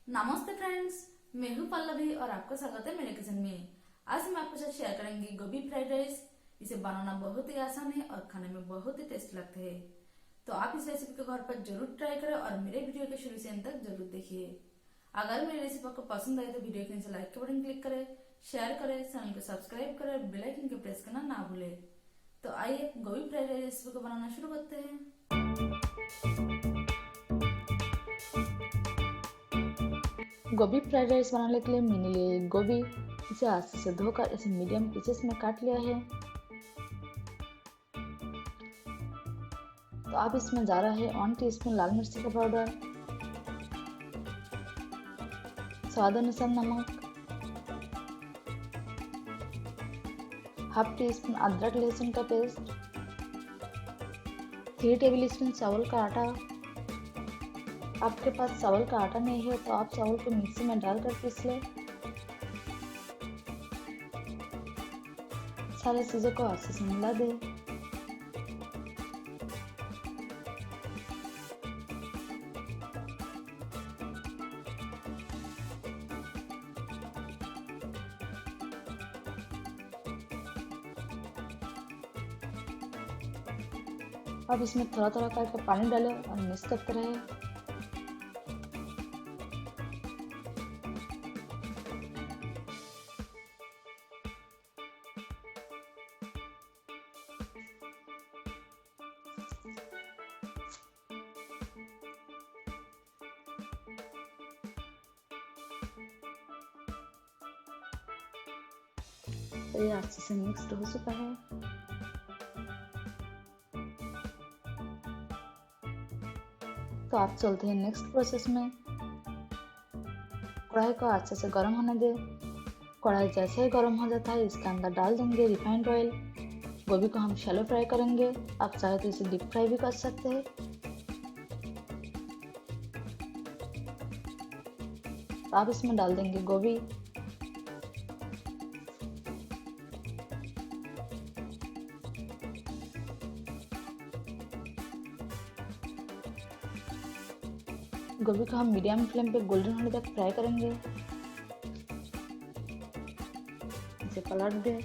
नमस्ते फ्रेंड्स, मैं हूं पल्लवी और आपका स्वागत है मेरे किचन में। आज हम आपके साथ शेयर करेंगे गोभी फ्राइड राइस। इसे बनाना बहुत ही आसान है और खाने में बहुत ही टेस्ट लगते हैं। तो आप इस रेसिपी को घर पर जरूर ट्राई करें और मेरे वीडियो के शुरू से अंत तक जरूर देखिए। अगर मेरी रेसिपी आपको पसंद आए तो वीडियो के नीचे लाइक के बटन क्लिक करें, शेयर करें, चैनल को सब्सक्राइब करें और बेल आइकन को प्रेस करना ना भूलें। तो आइए गोभी फ्राइड राइस रेसिपी को बनाना शुरू करते हैं। गोभी फ्राइड राइस बनाने के लिए मैंने लिए गोभी। इसे हाथ से धोकर ऐसे मीडियम पीसेस में काट लिया है। तो अब इसमें जा रहा है 1 टीस्पून लाल मिर्ची का पाउडर, स्वाद अनुसार नमक, हाफ टी स्पून अदरक लहसुन का पेस्ट, 3 टेबल स्पून चावल का आटा। आपके पास चावल का आटा नहीं है तो आप चावल को मिक्सी में डालकर पीस लें। सारे चीजों को अच्छे से मिला दें। अब इसमें थोड़ा थोड़ा करके पानी डालें और मिक्स करते रहें। तो ये अच्छे से मिक्स्ड हो चुका है। तो आप चलते हैं नेक्स्ट प्रोसेस में। कढ़ाई को अच्छे से गर्म होने दें। कढ़ाई जैसे ही गर्म हो जाता है इसके अंदर डाल देंगे रिफाइंड ऑयल। गोभी को हम शैलो फ्राई करेंगे, आप चाहे तो इसे डीप फ्राई भी कर सकते हैं। आप इसमें डाल देंगे गोभी। गोभी को हम मीडियम फ्लेम पे गोल्डन होने तक फ्राई करेंगे। इसे पलट दें।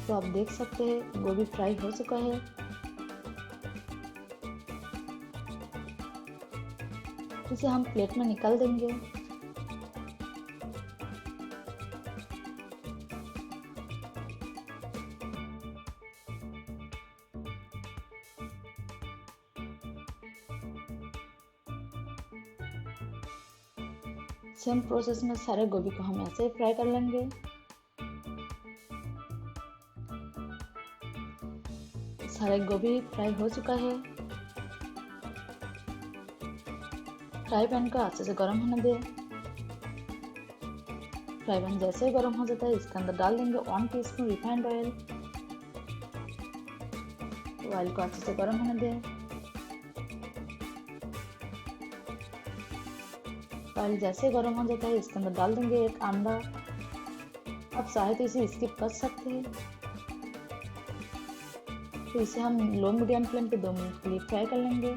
तो आप देख सकते हैं गोभी फ्राई हो चुका है। इसे हम प्लेट में निकाल देंगे। सेम प्रोसेस में सारे गोभी को हम ऐसे ही फ्राई कर लेंगे। सारे गोभी फ्राई हो चुका है। फ्राई पैन को अच्छे से गर्म होने दें। फ्राई पैन जैसे ही गर्म हो जाता है इसके अंदर डाल देंगे 1 टीस्पून रिफाइंड ऑयल। ऑयल को अच्छे से गर्म होने दें। ऑयल जैसे ही गर्म हो जाता है इसके अंदर डाल देंगे 1 अंडा। आप चाहे तो इसे स्किप कर सकते हैं। तो इसे हम लो मीडियम फ्लेम पे 2 मिनट के लिए फ्राई कर लेंगे।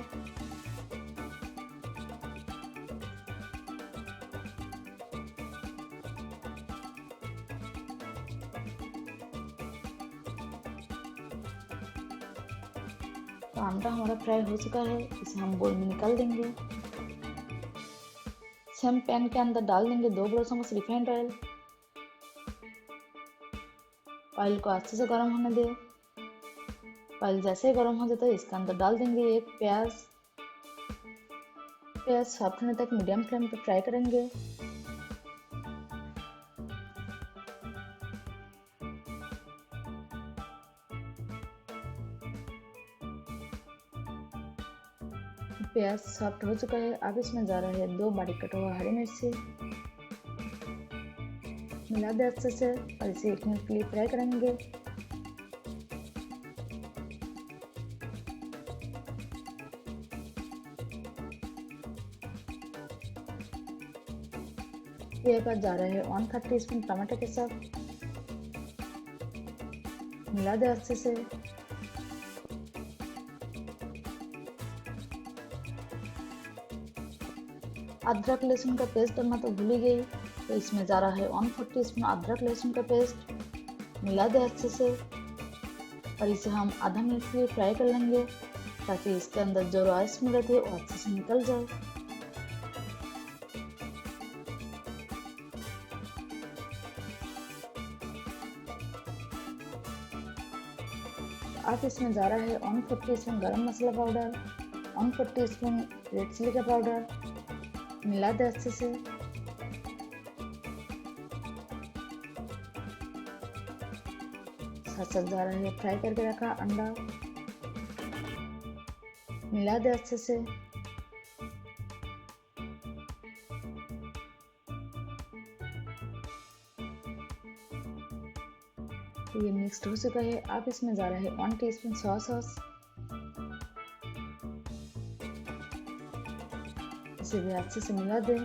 तो अंडा हमारा फ्राई हो चुका है, इसे हम बोल में निकाल देंगे। सेम पैन के अंदर डाल देंगे 2 बड़े चम्मच रिफाइंड ऑयल। ऑयल को अच्छे से गर्म होने दें। ऑयल जैसे ही गर्म हो जाता है इसके अंदर डाल देंगे 1 प्याज। प्याज सॉफ्ट होने तक मीडियम फ्लेम पे फ्राई करेंगे। प्याज सॉफ्ट हो चुका है। अब इसमें जा रहा है 2 बारीक कटा हुआ हरी मिर्ची। मिला दे अच्छे से और इसे 1 मिनट के लिए फ्राई करेंगे। यहाँ पर जा रहा है 1/3 टीस्पून टमाटो केचप, मिला दे अच्छे से। अदरक लहसुन का पेस्ट डालना तो भूल ही गई, तो इसमें जा रहा है 1/4 टीस्पून अदरक लहसुन का पेस्ट, मिला दे अच्छे से और इसे हम आधा मिनट के लिए फ्राई कर लेंगे ताकि इसके अंदर जो रॉ स्मेल रहती है वो अच्छे से निकल जाए। आप इसमें जा रहा है 1/4 टीस्पून गरम मसाला पाउडर, 1/4 टीस्पून रेड चिली का पाउडर, मिला दे अच्छे से। साथ साथ जा रहा है फ्राई करके रखा अंडा, मिला दे अच्छे से। ये मिक्स्ड हो चुका है। आप इसमें जा रहा है 1 टीस्पून सोया सॉस, इसे भी अच्छे से मिला दे।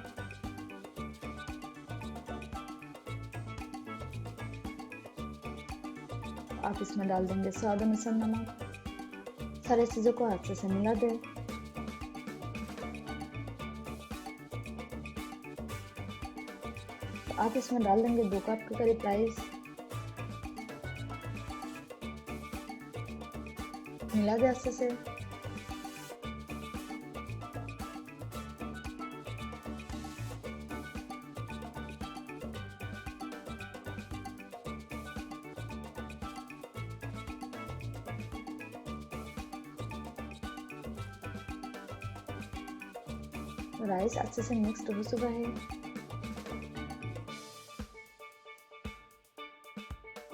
आप इसमें डाल देंगे स्वाद अनुसार नमक। सारे चीजों को अच्छे से मिला दे। आप इसमें डाल देंगे 2 कप के करीब राइस, मिला दे अच्छे से। राइस अच्छे से मिक्स्ड हो चुका है।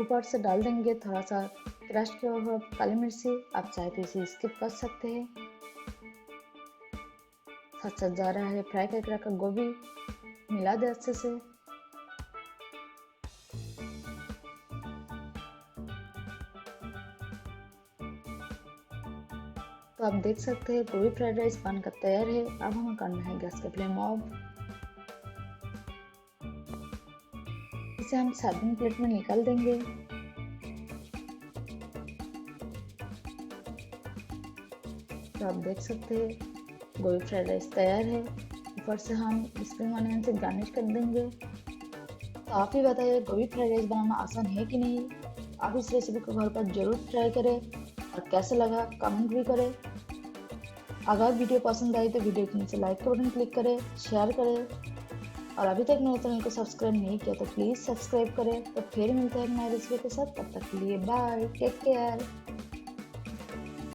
ऊपर से डाल देंगे थोड़ा सा क्रश किया हुआ काली मिर्ची, आप चाहे तो इसे स्किप कर सकते हैं। साथ साथ जा रहा है फ्राई करके रखा गोभी, मिला दे अच्छे से। तो आप देख सकते हैं गोभी फ्राइड राइस बनकर तैयार है। अब हमें करना है गैस का फ्लेम ऑफ। इसे हम सर्विंग प्लेट में निकाल देंगे। तो आप देख सकते हैं गोभी फ्राइड राइस तैयार है। ऊपर से हम स्प्रिंग ऑनियन से गार्निश कर देंगे। तो आप ही बताइए गोभी फ्राइड राइस बनाना आसान है कि नहीं। आप इस रेसिपी को घर पर जरूर ट्राई करें और कैसे लगा कमेंट भी करें। अगर वीडियो पसंद आई तो वीडियो के नीचे लाइक का बटन क्लिक करें, शेयर करें और अभी तक मेरे चैनल को सब्सक्राइब नहीं किया तो प्लीज़ सब्सक्राइब करें। तो फिर मिलते हैं नए रेसिपी के साथ, तब तक के लिए बाय, टेक केयर।